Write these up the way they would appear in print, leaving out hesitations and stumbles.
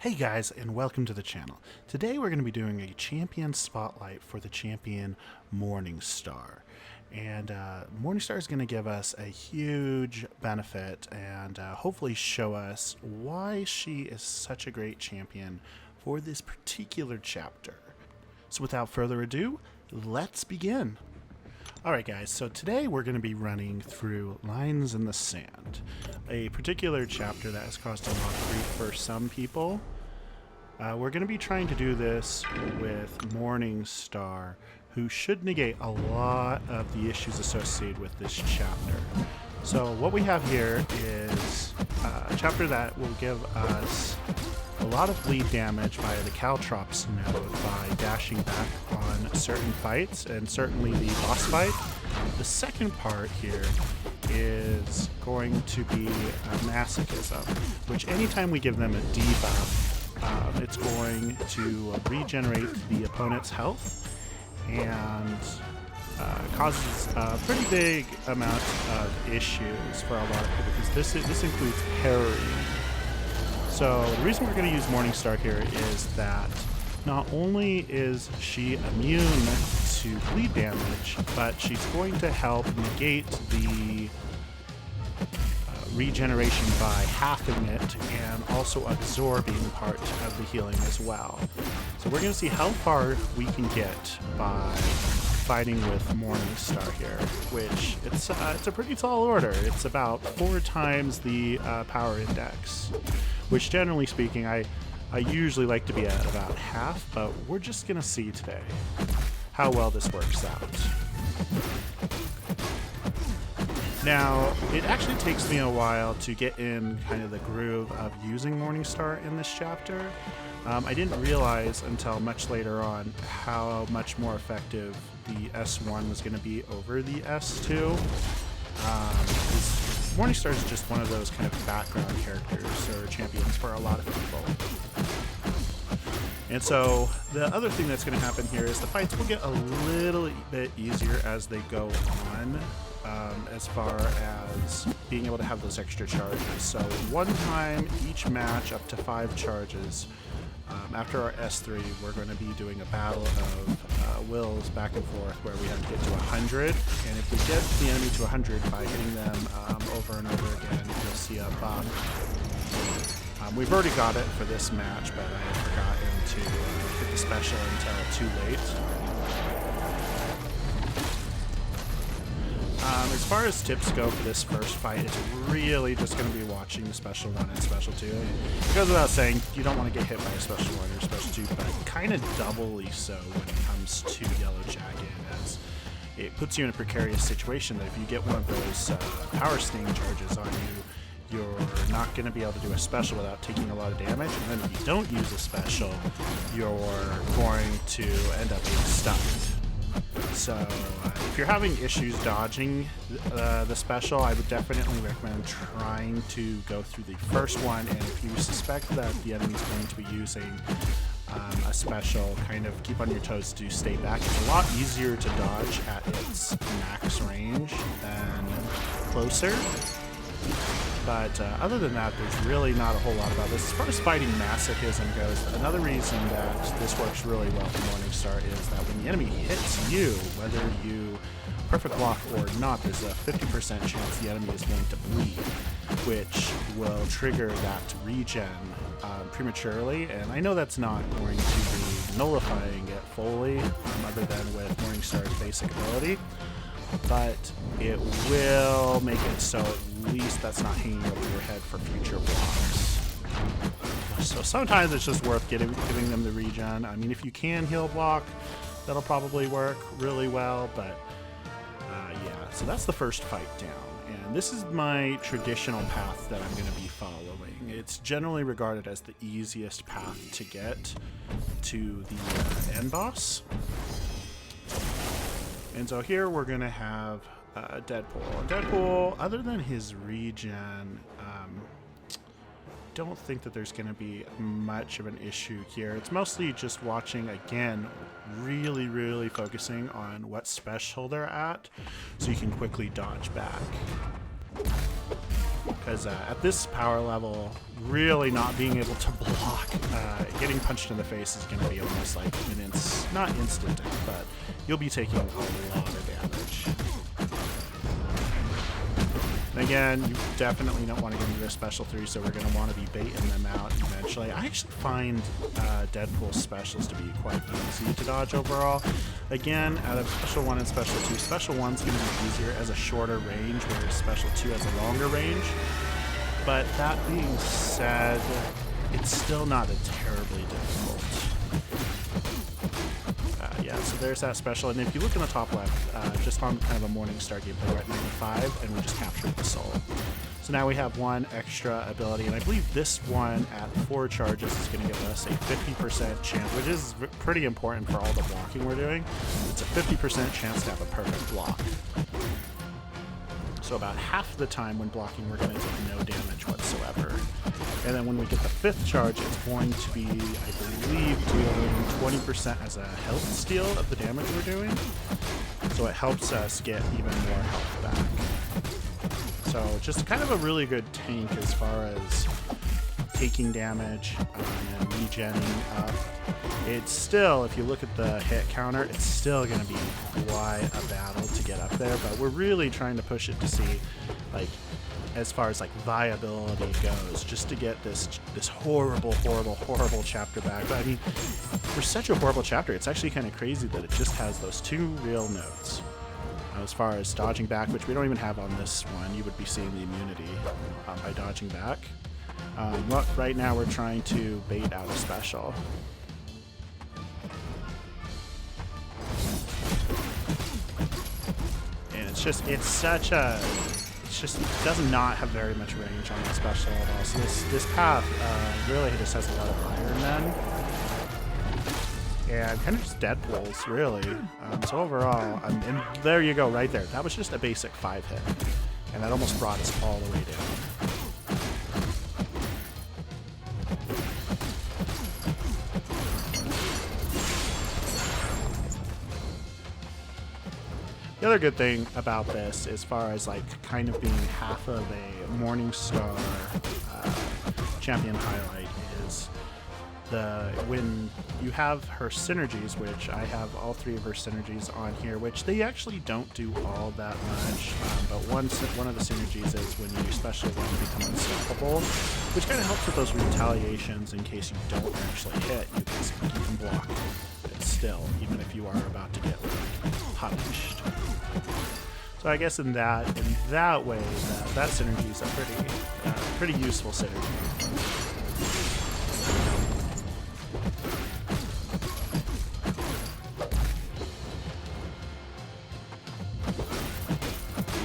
Hey guys, and welcome to the channel. Today we're going to be doing a champion spotlight for the champion Morningstar. And Morningstar is going to give us a huge benefit and hopefully show us why she is such a great champion for this particular chapter. So without further ado, let's begin. Alright guys, so today we're going to be running through Lines in the Sand, a particular chapter that has caused a lot of grief for some people. We're going to be trying to do this with Morningstar, who should negate a lot of the issues associated with this chapter. So what we have here is a chapter that will give us a lot of bleed damage via the Caltrops node by dashing back on certain fights, and certainly the boss fight. The second part here is going to be Masochism, which anytime we give them a debuff, it's going to regenerate the opponent's health and causes a pretty big amount of issues for a lot of people, because this includes parrying. So the reason we're going to use Morningstar here is that not only is she immune to bleed damage, but she's going to help negate the regeneration by halving it and also absorbing part of the healing as well. So we're going to see how far we can get by fighting with Morningstar here, which it's a pretty tall order. It's about 4 times the power index, which generally speaking I usually like to be at about half, but we're just going to see today how well this works out. Now, it actually takes me a while to get in kind of the groove of using Morningstar in this chapter. I didn't realize until much later on how much more effective the S1 was going to be over the S2. Morningstar is just one of those kind of background characters or champions for a lot of people. And so the other thing that's going to happen here is the fights will get a little bit easier as they go on. As far as being able to have those extra charges. So one time each match up to 5 charges. After our S3, we're going to be doing a battle of wills back and forth where we have to get to 100. And if we get the enemy to 100 by hitting them over and over again, you'll see a buff. We've already got it for this match, but I had forgotten to hit the special until too late. As far as tips go for this first fight, it's really just going to be watching the Special 1 and Special 2. It goes without saying, you don't want to get hit by a Special 1 or Special 2, but kind of doubly so when it comes to Yellow Jacket, as it puts you in a precarious situation that if you get one of those Power Sting charges on you, you're not going to be able to do a special without taking a lot of damage, and then if you don't use a special, you're going to end up being stunned. So if you're having issues dodging the special, I would definitely recommend trying to go through the first one, and if you suspect that the enemy is going to be using a special, kind of keep on your toes to stay back. It's a lot easier to dodge at its max range than closer. But other than that, there's really not a whole lot about this. As far as fighting Masochism goes, another reason that this works really well for Morningstar is that when the enemy hits you, whether you perfect block or not, there's a 50% chance the enemy is going to bleed, which will trigger that regen prematurely. And I know that's not going to be nullifying it fully, other than with Morningstar's basic ability, but it will make it so at least that's not hanging over your head for future blocks. So sometimes it's just worth giving them the regen. I mean, if you can heal block, that'll probably work really well, but yeah, so that's the first fight down. And this is my traditional path that I'm going to be following. It's generally regarded as the easiest path to get to the end boss. And so here we're going to have Deadpool. Deadpool, other than his regen, don't think that there's going to be much of an issue here. It's mostly just watching, again, really focusing on what special they're at so you can quickly dodge back. because at this power level, really not being able to block, getting punched in the face is going to be almost like not instant death, but you'll be taking a lot of damage. And again, you definitely don't want to get into their special 3, so we're going to want to be baiting them out eventually. I actually find Deadpool's specials to be quite easy to dodge overall. Again, out of special 1 and special 2, special 1's going to be easier as a shorter range, whereas special 2 has a longer range. But that being said, it's still not a terribly difficult. Yeah, so there's that special, and if you look in the top left, just on kind of a Morningstar gameplay, we're at 95, and we just captured the soul. So now we have 1 extra ability, and I believe this one at 4 charges is going to give us a 50% chance, which is pretty important for all the blocking we're doing. It's a 50% chance to have a perfect block. So about half the time when blocking, we're going to take no damage whatsoever. And then when we get the 5th charge, it's going to be, I believe, dealing 20% as a health steal of the damage we're doing. So it helps us get even more health back. So just kind of a really good tank as far as taking damage and regenning up. It's still, if you look at the hit counter, it's still going to be quite a battle to get up there, but we're really trying to push it to see, like, as far as like viability goes, just to get this horrible chapter back. But I mean, for such a horrible chapter, it's actually kind of crazy that it just has those 2 real nodes. As far as dodging back, which we don't even have on this one, you would be seeing the immunity by dodging back. Right now we're trying to bait out a special. And it does not have very much range on the special at all. So this path really just has a lot of Iron Men. And kind of just Deadpools, really. So overall, and there you go, right there. That was just a basic 5 hit. And that almost brought us all the way down. The other good thing about this, as far as like kind of being half of a Morningstar champion highlight, is when you have her synergies, which I have all 3 of her synergies on here, which they actually don't do all that much, but one of the synergies is when you special 1 become unstoppable, which kind of helps with those retaliations in case you don't actually hit. You can block it still, even if you are about to get punished. So I guess in that way, that synergy is a pretty useful synergy.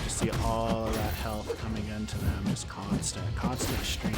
See all of that health coming into them, just constant stream.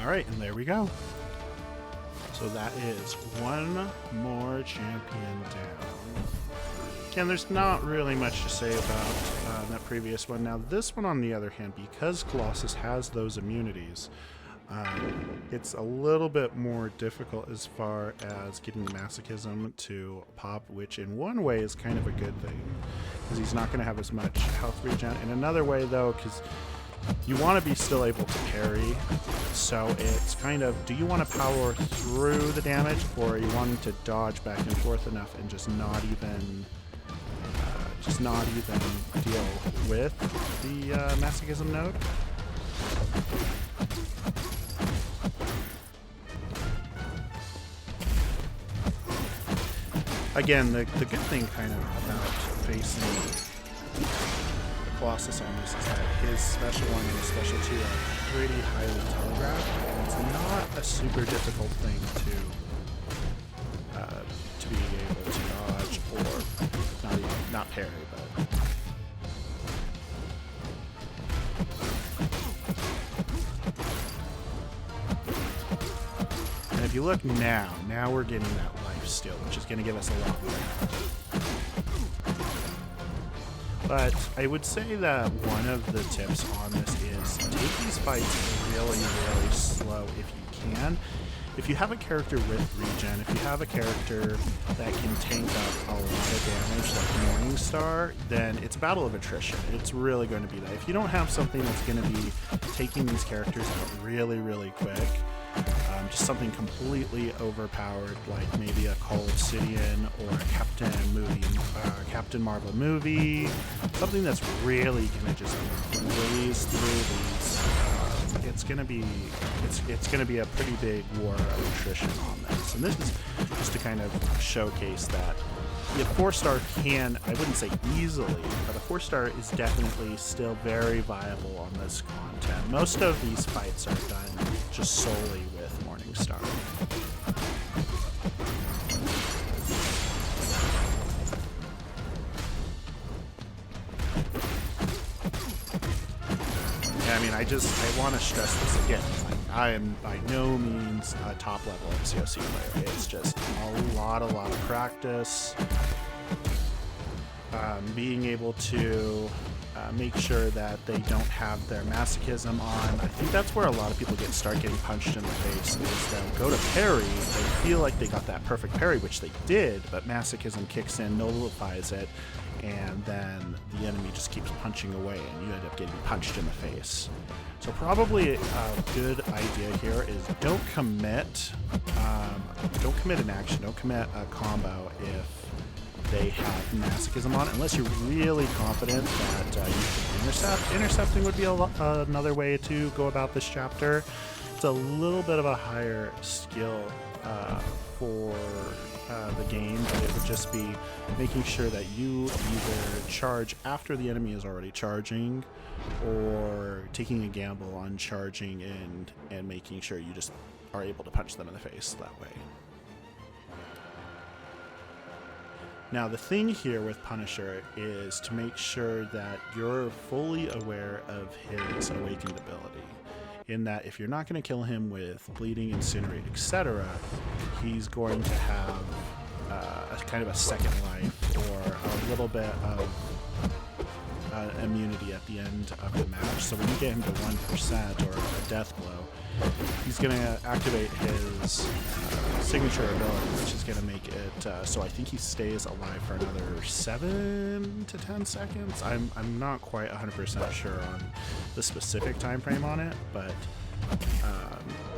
Alright, and there we go. So that is 1 more champion down. Again, there's not really much to say about that previous one. Now, this one, on the other hand, because Colossus has those immunities, it's a little bit more difficult as far as getting Masochism to pop, which in one way is kind of a good thing, because he's not going to have as much health regen. In another way, though, because you want to be still able to parry, so it's kind of, do you want to power through the damage, or are you wanting to dodge back and forth enough and just not even deal with the Masochism Node? Again, the good thing kind of about facing the Colossus on this is that his special 1 and his special 2 are pretty highly telegraphed, and it's not a super difficult thing to be able to dodge or not parry, but. And if you look now we're getting that life steal, which is going to give us a lot more. But I would say that one of the tips on this is take these fights really, really slow if you can. If you have a character with regen, if you have a character that can tank up a lot of damage like Morningstar, then it's a battle of attrition. It's really going to be that. If you don't have something that's going to be taking these characters out really, really quick, just something completely overpowered, like maybe a Call Obsidian or a Captain Marvel movie, something that's really going to just blaze through these. It's going to be a pretty big war of attrition on this, and this is just to kind of showcase that the 4-star can, I wouldn't say easily, but a 4-star is definitely still very viable on this content. Most of these fights are done just solely with Morningstar. Yeah, I mean, I want to stress this again. I am by no means a top-level MCOC player. It's just a lot of practice. Being able to make sure that they don't have their Masochism on. I think that's where a lot of people start getting punched in the face, is they'll go to parry, they feel like they got that perfect parry, which they did, but Masochism kicks in, nullifies it, and then the enemy just keeps punching away, and you end up getting punched in the face. So probably a good idea here is don't commit an action, don't commit a combo if they have Masochism on, unless you're really confident that you can intercept. Intercepting would be another way to go about this chapter. It's a little bit of a higher skill for the game, but it would just be making sure that you either charge after the enemy is already charging, or taking a gamble on charging and making sure you just are able to punch them in the face that way. Now, the thing here with Punisher is to make sure that you're fully aware of his awakened ability, in that if you're not going to kill him with bleeding, incinerate, etc., he's going to have a kind of a second life or a little bit of immunity at the end of the match. So when you get him to 1% or a death blow, he's going to activate his signature ability, which is going to make it so I think he stays alive for another 7 to 10 seconds. I'm not quite 100% sure on the specific time frame on it, but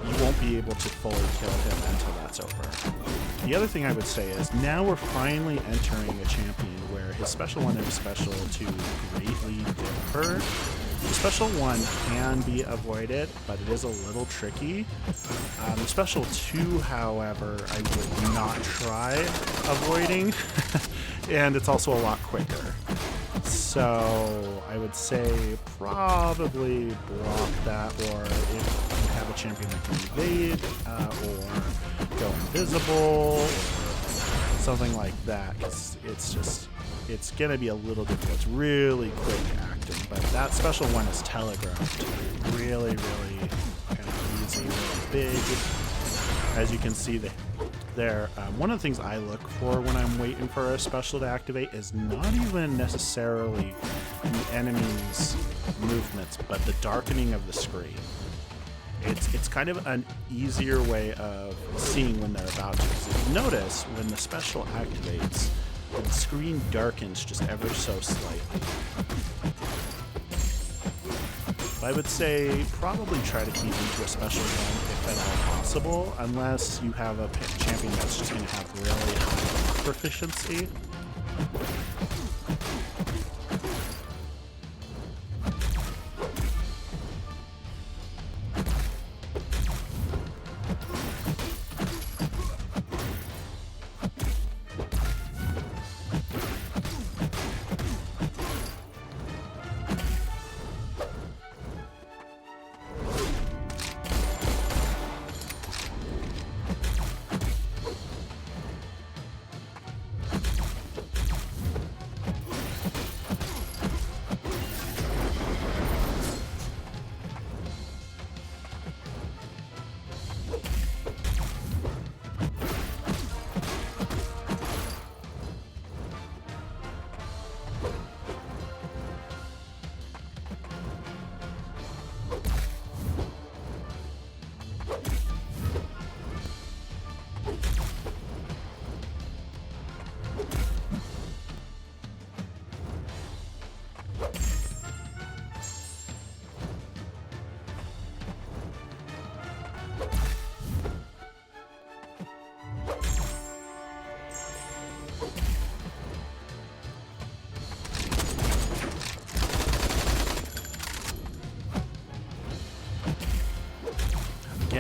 you won't be able to fully kill him until that's over. The other thing I would say is now we're finally entering a champion where his special 1 and his special 2 greatly differ. The special 1 can be avoided, but it is a little tricky. The special 2, however, I would not try avoiding, and it's also a lot quicker. So I would say probably block that, or if you have a champion that can evade, or go invisible, or something like that. It's going to be a little difficult. It's really quick acting, but that special 1 is telegraphed. Really, really kind of easy, really big. As you can see there, one of the things I look for when I'm waiting for a special to activate is not even necessarily the enemy's movements, but the darkening of the screen. It's kind of an easier way of seeing when they're about to. So if you notice, when the special activates, the screen darkens just ever so slightly. I would say probably try to keep him to a special 1 if at all possible, unless you have a champion that's just going to have really high proficiency.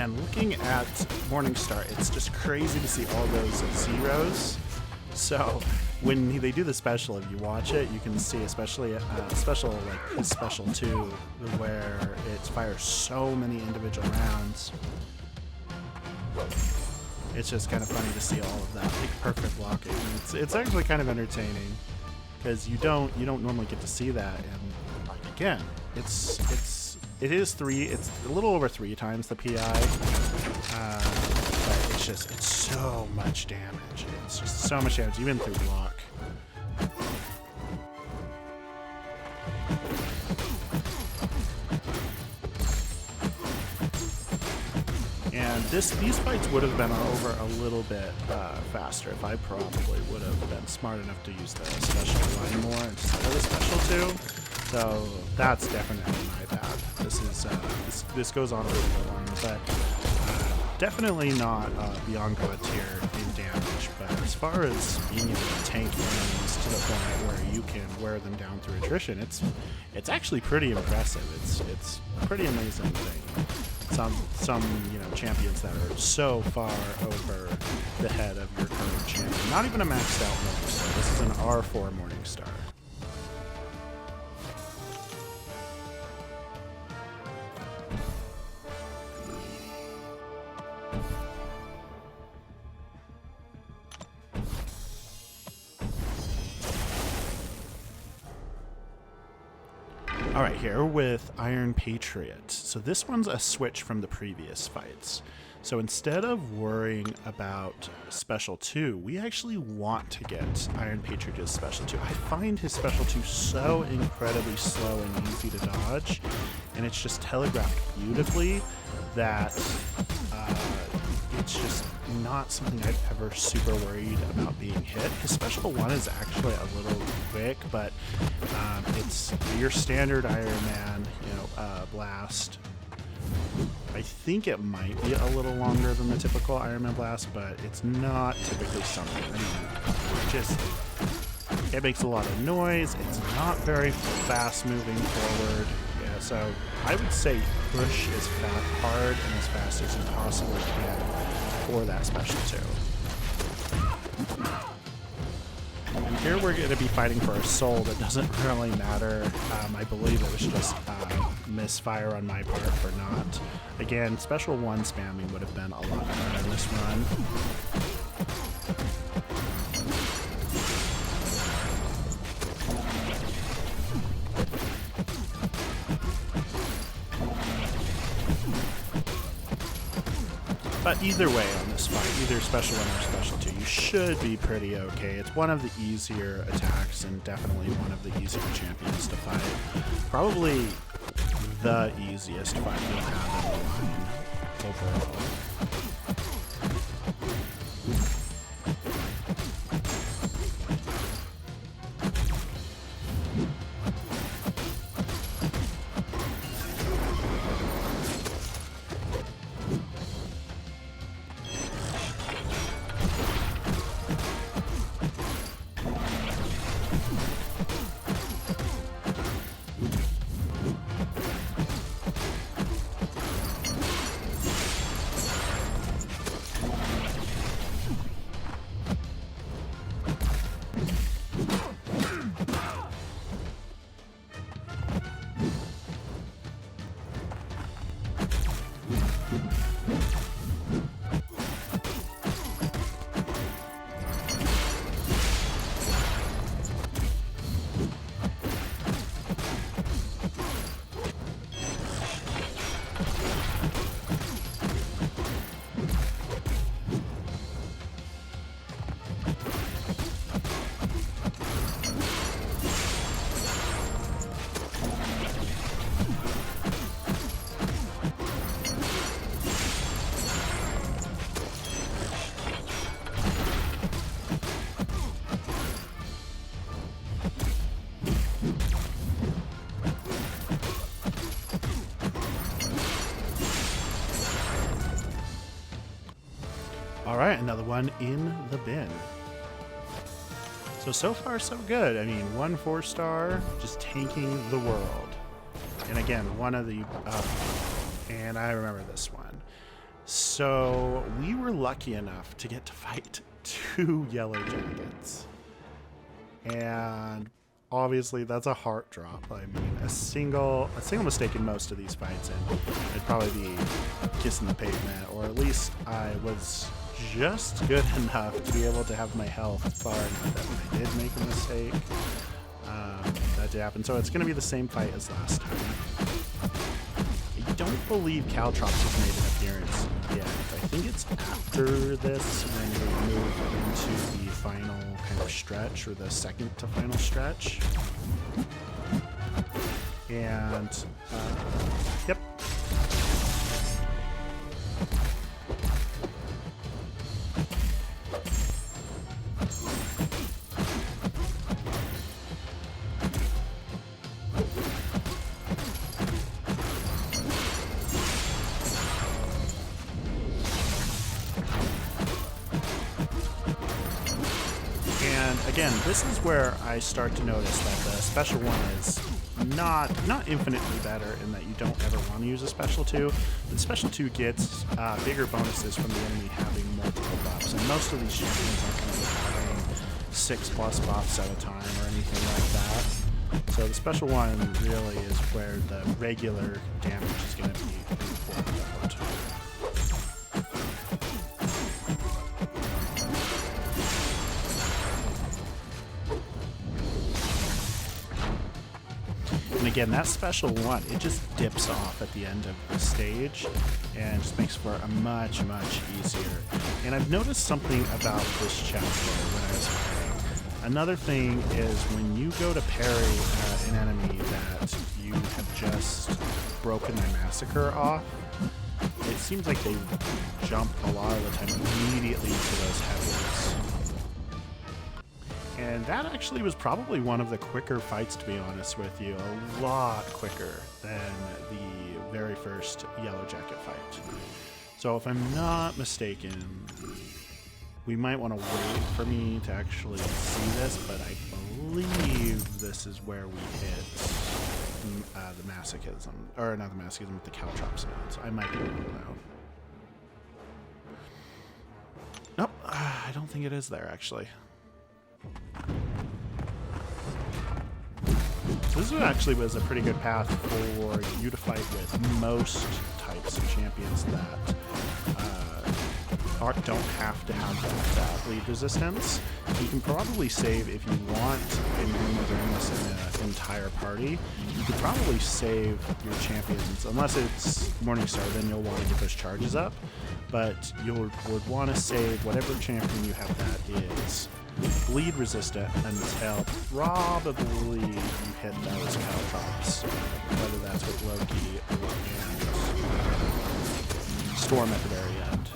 And looking at Morningstar, it's just crazy to see all those zeros. So when they do the special, if you watch it, you can see especially special like his special 2, where it fires so many individual rounds. It's just kind of funny to see all of that, like perfect blocking. It's actually kind of entertaining because you don't normally get to see that. And like, again, it's a little over 3 times the PI, but it's so much damage. It's just so much damage, even through block. And these fights would have been over a little bit faster if I probably would have been smart enough to use the special 1 more instead of the special 2. So that's definitely my bad. This goes on a little bit longer, but definitely not beyond god tier in damage. But as far as being able to tank enemies to the point where you can wear them down through attrition, it's actually pretty impressive. It's a pretty amazing thing. Some champions that are so far over the head of your current champion. Not even a maxed out Morningstar. This is an R4 Morningstar. Alright, here with Iron Patriot. So this one's a switch from the previous fights. So instead of worrying about Special 2, we actually want to get Iron Patriot's Special 2. I find his Special 2 so incredibly slow and easy to dodge, and it's just telegraphed beautifully that it's just not something I've ever super worried about being hit. His Special 1 is actually a little quick, but it's your standard Iron Man, blast. I think it might be a little longer than the typical Iron Man blast, but it's not typically something. It makes a lot of noise. It's not very fast moving forward. Yeah, so I would say push as hard and as fast as you possibly can for that Special 2. And here we're going to be fighting for a soul that doesn't really matter. I believe it was just misfire on my part for not. Again, Special 1 spamming would have been a lot better in this run. But either way on this fight, either Special 1 or Special 2, you should be pretty okay. It's one of the easier attacks and definitely one of the easier champions to fight. Probably the easiest fight you'll have in the line overall. All right, another one in the bin. So far, so good. I mean, 1 4-star, just tanking the world. And again, one of the... and I remember this one. So we were lucky enough to get to fight 2 yellow jackets. And obviously that's a heart drop. I mean, a single mistake in most of these fights and I'd probably be kissing the pavement, or at least I was just good enough to be able to have my health far enough that when I did make a mistake, that did happen. So it's going to be the same fight as last time. I don't believe Caltrops has made an appearance yet. I think it's after this when we move into the final kind of stretch, or the second to final stretch. And, yep. Again, this is where I start to notice that the special 1 is not infinitely better in that you don't ever want to use a special 2. The special 2 gets bigger bonuses from the enemy having multiple buffs, and most of these champions aren't going to be having 6+ buffs at a time or anything like that. So the special 1 really is where the regular damage is going to be important. And again, that special 1, it just dips off at the end of the stage and just makes for a much easier. And I've noticed something about this chapter when I was fighting. Another thing is when you go to parry an enemy that you have just broken their massacre off, it seems like they jump a lot of the time immediately to those heavies. And that actually was probably one of the quicker fights, to be honest with you. A lot quicker than the very first Yellow Jacket fight. So if I'm not mistaken, we might want to wait for me to actually see this, but I believe this is where we hit the Masochism. Or not the Masochism, but the Caltrops Node. So I might be wrong though. Nope, I don't think it is there actually. So this actually was a pretty good path for you to fight with most types of champions that don't have to have that bleed resistance. You can probably save if you want, and you're doing this in an entire party, you could probably save your champions, unless it's Morningstar, then you'll want to get those charges up, but you would want to save whatever champion you have that is bleed resistant until probably you hit those Caltrops, whether that's with Loki or Storm at the very end.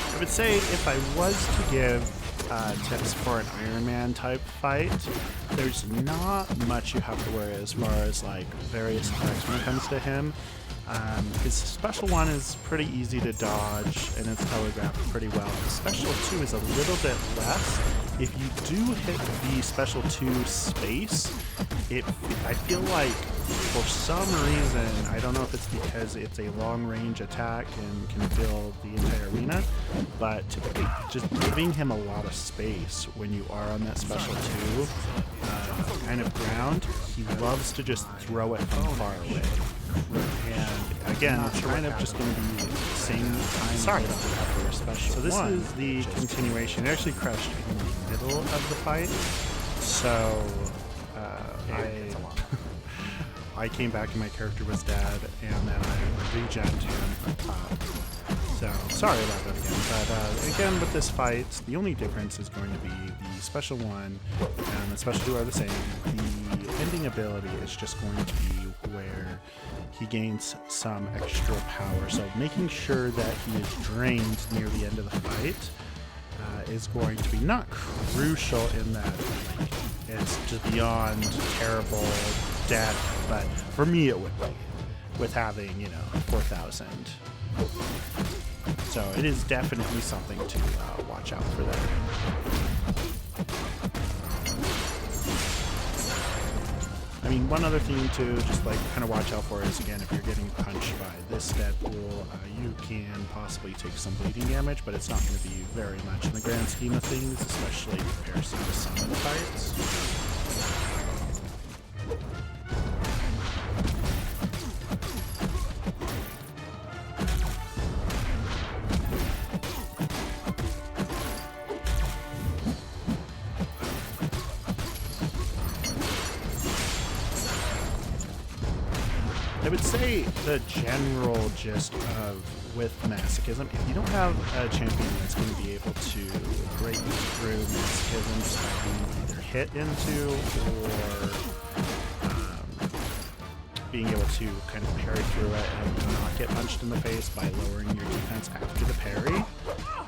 I would say if I was to give tips for an Iron Man type fight, there's not much you have to worry as far as like various effects when it comes to him. His special 1 is pretty easy to dodge and it's telegraphed pretty well. The special 2 is a little bit less. If you do hit the special 2 space, I feel like for some reason, I don't know if it's because it's a long range attack and can fill the entire arena, but just giving him a lot of space when you are on that special 2 kind of ground, he loves to just throw it from far away. And again, it's kind of just going to be the same time for a special. So this is the continuation. It actually crashed in the middle of the fight, so I came back and my character was dead, and then I regened him So, sorry about that again. But again, with this fight, the only difference is going to be the special 1 and the special 2 are the same. The ending ability is just going to be where he gains some extra power. So making sure that he is drained near the end of the fight is going to be not crucial in that like, it's just beyond terrible death, but for me it would be, with having, 4,000. So it is definitely something to watch out for there. I mean, one other thing to just like kind of watch out for is, again, if you're getting punched by this Deadpool, you can possibly take some bleeding damage, but it's not going to be very much in the grand scheme of things, especially in comparison to some of the fights. I would say the general gist of with Masochism, if you don't have a champion that's going to be able to break through Masochism just by being either hit into or being able to kind of parry through it and not get punched in the face by lowering your defense after the parry,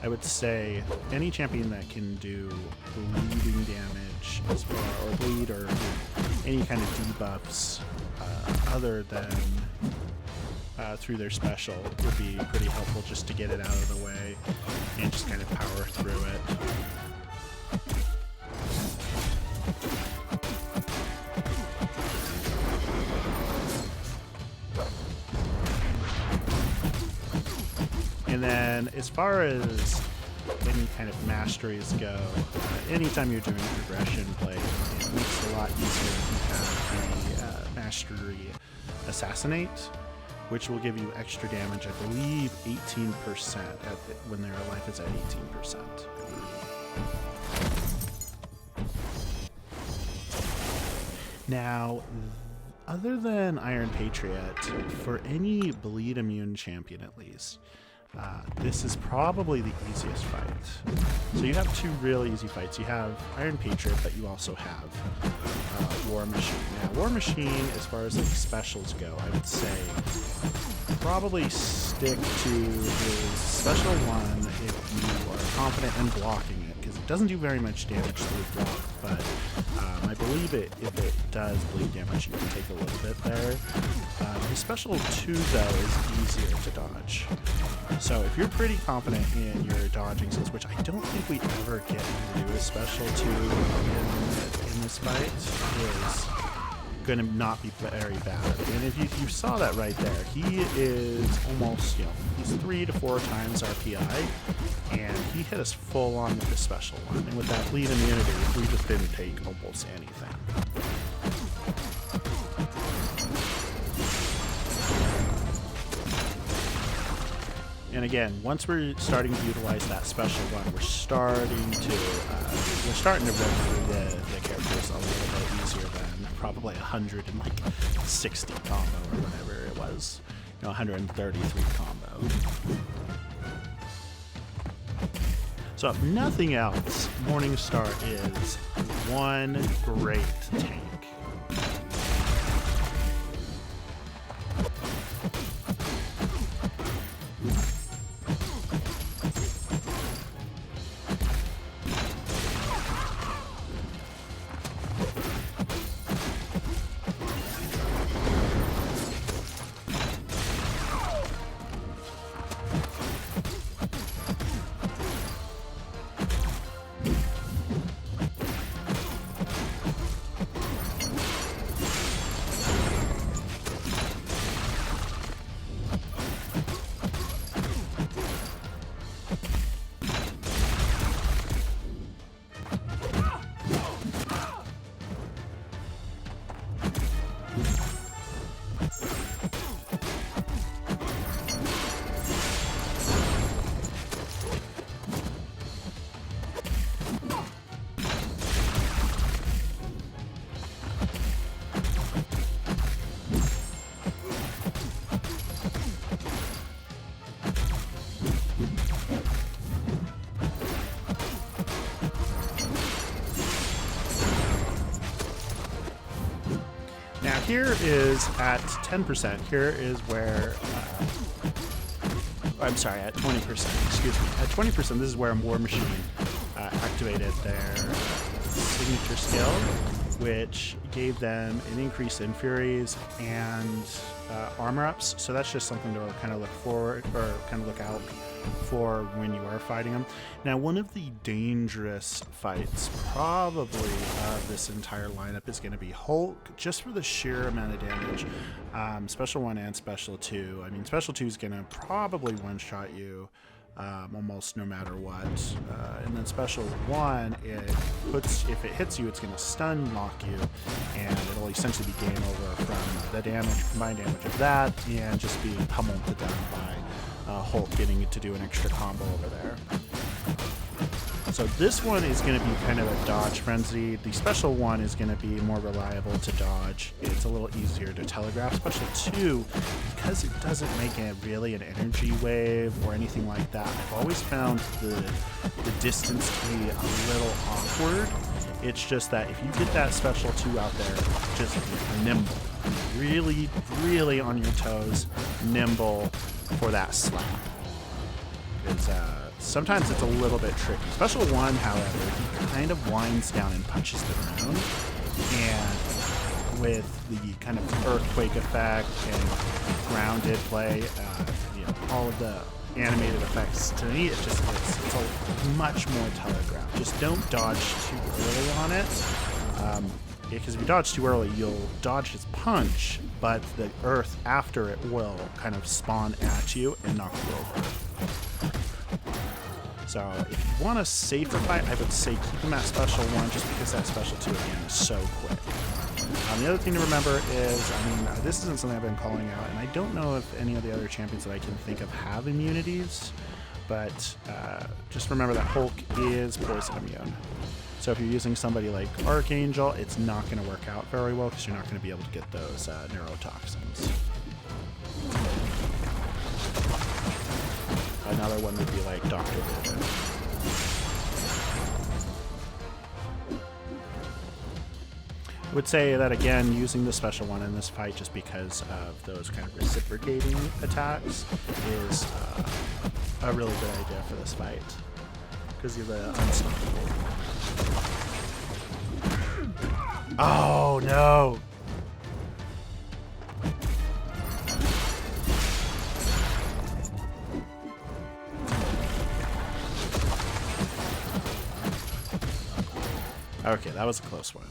I would say any champion that can do bleeding damage as far, or bleed, or any kind of debuffs other than through their special would be pretty helpful, just to get it out of the way and just kind of power through it. And then as far as any kind of masteries go, anytime you're doing progression play, it makes it a lot easier if you have the mastery Assassinate, which will give you extra damage, I believe 18% when their life is at 18%. Now, other than Iron Patriot, for any bleed immune champion at least, this is probably the easiest fight. So you have two real easy fights. You have Iron Patriot, but you also have War Machine. Now, War Machine, as far as like specials go, I would say probably stick to his special 1 if you are confident in blocking it, because it doesn't do very much damage through block, but I believe if it does bleed damage, you can take a little bit there. His special 2, though, is easier to dodge. So if you're pretty confident in your dodging skills, which I don't think we ever get to do a special 2 in this fight, is going to not be very bad. And if you saw that right there, he is almost, he's 3 to 4 times RPI, and he hit us full on with the special 1. And with that bleed immunity, we just didn't take almost anything. And again, once we're starting to utilize that special 1, we're starting to run through the characters a little bit easier than probably 160 combo or whatever it was, 133 combo. So if nothing else, Morningstar is one great tank. here is at 10%. Here is where, I'm sorry, at 20%, excuse me. At 20%, this is where War Machine activated their signature skill, which gave them an increase in Enquiries and armor ups. So that's just something to kind of look forward, or kind of look out for when you are fighting them. Now, one of the dangerous fights probably of this entire lineup is going to be Hulk, just for the sheer amount of damage. Special 1 and Special 2. I mean, Special 2 is going to probably one-shot you almost no matter what. And then Special 1, if it hits you, it's going to stun lock you, and it'll essentially be game over from the combined damage of that, and just being pummeled to death by Hulk getting to do an extra combo over there. So this one is going to be kind of a dodge frenzy. The Special 1 is going to be more reliable to dodge. It's a little easier to telegraph. Special 2, because it doesn't make it really an energy wave or anything like that, I've always found the distance to be a little awkward. It's just that if you get that Special 2 out there, just nimble. Really, really on your toes, nimble for that slap. Sometimes it's a little bit tricky. Special 1, however, he kind of winds down and punches the ground, and with the kind of earthquake effect and grounded play, all of the animated effects, to me, it's a much more telegraphed. Just don't dodge too early on it, because if you dodge too early, you'll dodge his punch, but the earth after it will kind of spawn at you and knock you over. So if you want a safer fight, I would say keep him at Special 1, just because that Special 2 again is so quick. The other thing to remember is, this isn't something I've been calling out, and I don't know if any of the other champions that I can think of have immunities, but just remember that Hulk is poison immune. So if you're using somebody like Archangel, it's not going to work out very well, because you're not going to be able to get those neurotoxins. Another one would be like Dr. Vision. I would say that, again, using the Special 1 in this fight, just because of those kind of reciprocating attacks, is a really good idea for this fight, because you're the unstoppable. Oh no! Okay, that was a close one.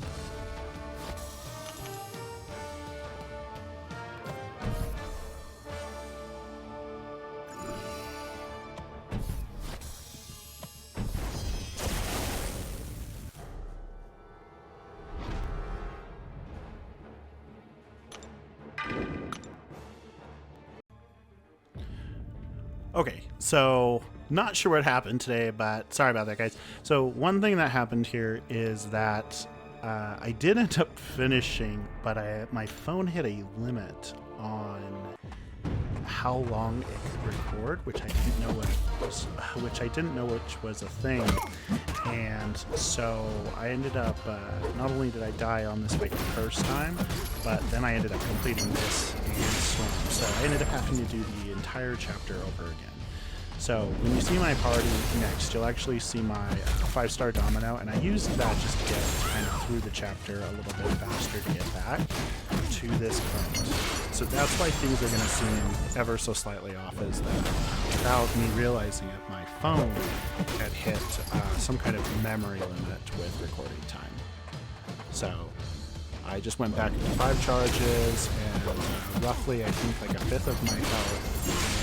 Okay, so not sure what happened today, but sorry about that, guys. So one thing that happened here is that I did end up finishing, but my phone hit a limit on how long it could record, which I didn't know which was a thing. And so I ended up, not only did I die on this fight the first time, but then I ended up completing this and Storm. So I ended up having to do the entire chapter over again. So when you see my party next, you'll actually see my 5-star domino, and I used that just to get kind of through the chapter a little bit faster to get back to this point. So that's why things are going to seem ever so slightly off, is that without me realizing it, my phone had hit some kind of memory limit with recording time. So I just went back into 5 charges, and roughly, I think, like a fifth of my health.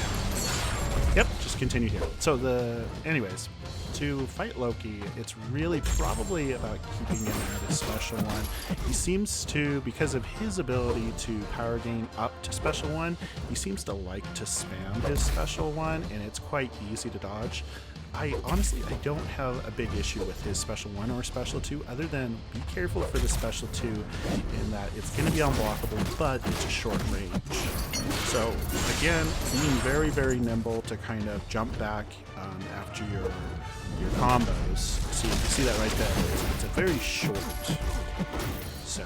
Yep, just continue here. So anyways, to fight Loki, it's really probably about keeping him at his Special 1. He seems to, because of his ability to power gain up to Special 1, he seems to like to spam his Special 1, and it's quite easy to dodge. Honestly, I don't have a big issue with his Special 1 or Special 2, other than be careful for the Special 2 in that it's going to be unblockable, but it's a short range. So again, being very, very nimble to kind of jump back after your combos. So you can see that right there. It's a very short. So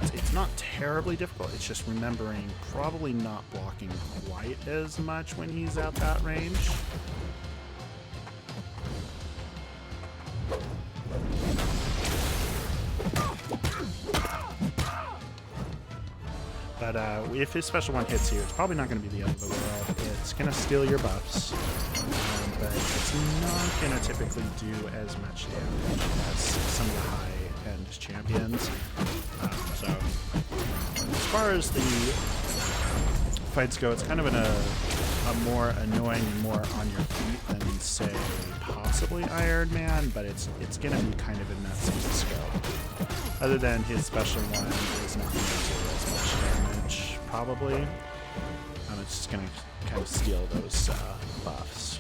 it's not terribly difficult. It's just remembering probably not blocking quite as much when he's at that range. But if his special one hits you, it's probably not going to be the end of the world. It's going to steal your buffs, but it's not going to typically do as much damage as some of the high-end champions. So as far as the fights go, it's kind of a more annoying and more on your feet than, say, possibly Iron Man, but it's going to be kind of in that same scope. Other than his special one is not going to do as much damage, probably. It's just going to kind of steal those buffs.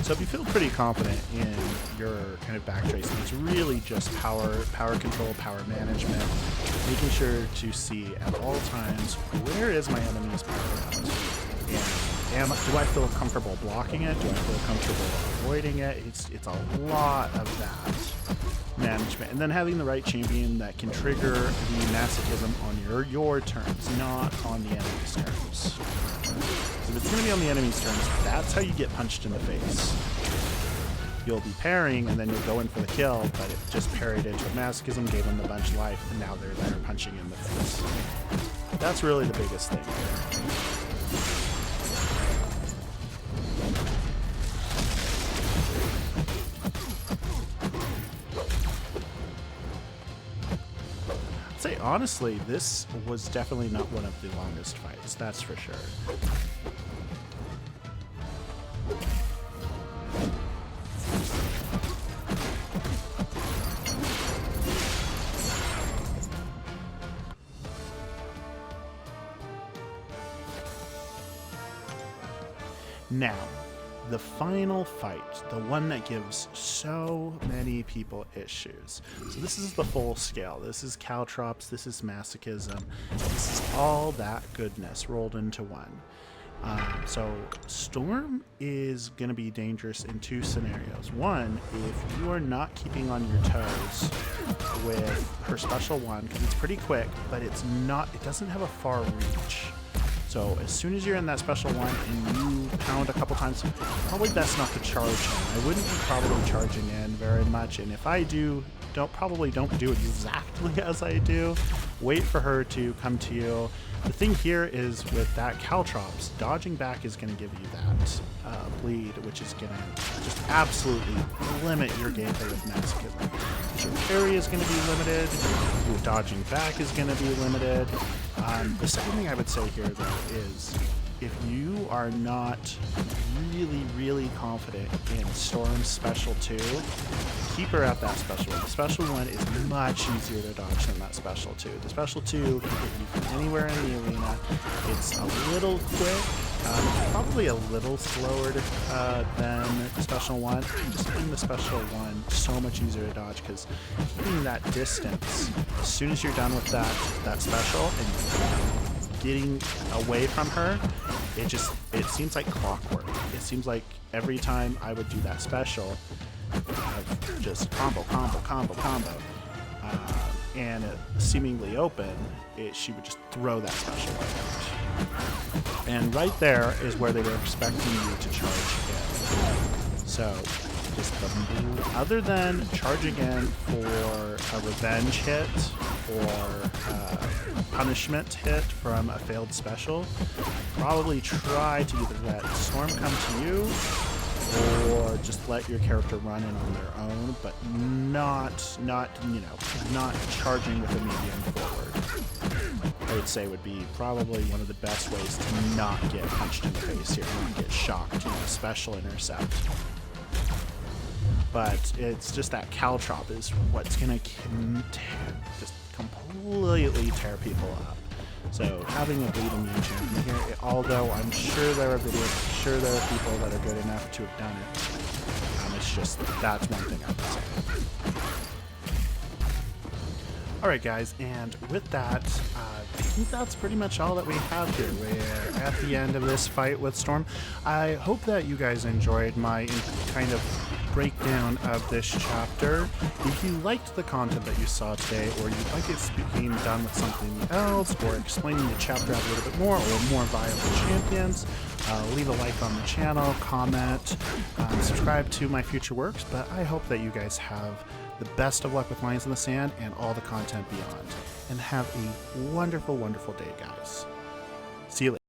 So if you feel pretty confident in your kind of backtracing, it's really just power control, power management, making sure to see at all times where is my enemy's power at. And do I feel comfortable blocking it? Do I feel comfortable avoiding it? It's a lot of that management. And then having the right champion that can trigger the Masochism on your terms, not on the enemy's terms. So if it's going to be on the enemy's terms, that's how you get punched in the face. You'll be parrying, and then you'll go in for the kill, but it just parried into a Masochism, gave them a bunch of life, and now they're there punching in the face. That's really the biggest thing here. Honestly, this was definitely not one of the longest fights, that's for sure. Now, the final fight, the one that gives so many people issues. So this is the full scale. This is Caltrops, this is Masochism, this is all that goodness rolled into one. So Storm is going to be dangerous in two scenarios. One, if you are not keeping on your toes with her special one, because it's pretty quick, but it doesn't have a far reach. So as soon as you're in that special one and you pound a couple times, probably best not to charge in. I wouldn't be probably charging in very much, and if I do, don't do exactly as I do. Wait for her to come to you. The thing here is with that Caltrops, dodging back is going to give you that bleed, which is going to just absolutely limit your gameplay with Masochism. Your parry is going to be limited, your dodging back is going to be limited. The second thing I would say here, though, is if you are not really confident in Storm's special 2, keep her at that special 1. The special 1 is much easier to dodge than that special 2. The special 2 can hit you from anywhere in the arena. It's a little quick, probably a little slower than the special 1. Just making the special 1 so much easier to dodge, because keeping that distance, as soon as you're done with that special and getting away from her, it seems like clockwork. It seems like every time I would do that special, just combo, and seemingly open, she would just throw that special out. And right there is where they were expecting you to charge in. So just other than charging in for a revenge hit or punishment hit from a failed special, probably try to either let Storm come to you or just let your character run in on their own, but not charging with a medium forward. I would say would be probably one of the best ways to not get punched in the face here, not get shocked, special intercept. But it's just that Caltrop is what's going to just completely tear people up. So having a bleed immune champion here, although I'm sure there are videos, I'm sure there are people that are good enough to have done it, it's just, that's one thing I would say. Alright guys, and with that, I think that's pretty much all that we have here. We're at the end of this fight with Storm. I hope that you guys enjoyed my kind of breakdown of this chapter. If you liked the content that you saw today, or you'd like it being done with something else, or explaining the chapter out a little bit more, or more viable champions, leave a like on the channel, comment, subscribe to my future works. But I hope that you guys have the best of luck with Lines in the Sand and all the content beyond. And have a wonderful, wonderful day, guys. See you later.